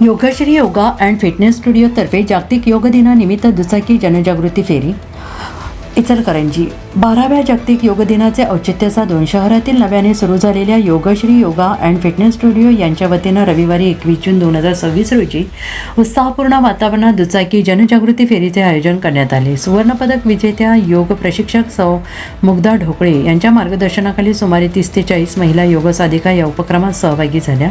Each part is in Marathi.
योगश्री योगा अँड फिटनेस स्टुडिओतर्फे जागतिक योग दिनानिमित्त दुचाकी जनजागृती फेरी इचलकरंजी 12व्या जागतिक योग दिनाचे औचित्य साधून शहरातील नव्याने सुरू झालेल्या योगश्री योगा अँड फिटनेस स्टुडिओ यांच्या वतीनं रविवारी 21 जून 2026 रोजी उत्साहपूर्ण वातावरणात दुचाकी जनजागृती फेरीचे आयोजन करण्यात आले। सुवर्णपदक विजेत्या योग प्रशिक्षक सौ मुग्धा ढोकळे यांच्या मार्गदर्शनाखाली सुमारे 30 ते 40 महिला योग साधिका या उपक्रमात सहभागी झाल्या।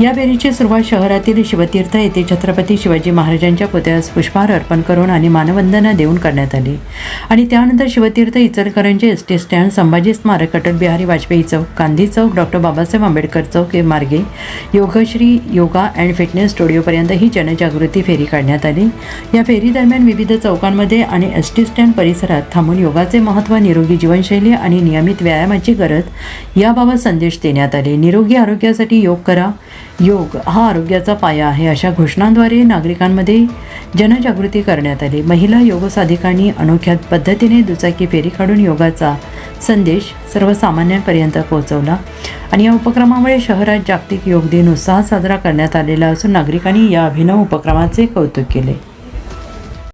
या फेरीची सुरुवात शहरातील शिवतीर्थ येथे छत्रपती शिवाजी महाराजांच्या पुतळ्यास पुष्पहार अर्पण करून आणि मानवंदना देऊन करण्यात आली आणि त्यानंतर शिवतीर्थ इचलकरंजी एसटी स्टँड, संभाजी स्मारक, अटल बिहारी वाजपेयी चौक, गांधी चौक, डॉक्टर बाबासाहेब आंबेडकर चौक हे मार्गे योगश्री योगा अँड फिटनेस स्टुडिओपर्यंत ही जनजागृती फेरी काढण्यात आली। या फेरी दरम्यान विविध चौकांमध्ये आणि एसटी स्टँड परिसरात थांबून योगाचे महत्त्व, निरोगी जीवनशैली आणि नियमित व्यायामाची गरज याबाबत संदेश देण्यात आले। निरोगी आरोग्यासाठी योग करा, योग हा आरोग्याचा पाया आहे अशा घोषणांद्वारे नागरिकांमध्ये जनजागृती करण्यात आली। महिला योग साधिकांनी अनोख्या पद्धतीने दुचाकी फेरी काढून योगाचा संदेश सर्वसामान्यांपर्यंत पोहोचवला आणि या उपक्रमामुळे शहरात जागतिक योग दिन उत्साहात साजरा करण्यात आलेला असून नागरिकांनी या अभिनव उपक्रमाचे कौतुक केले।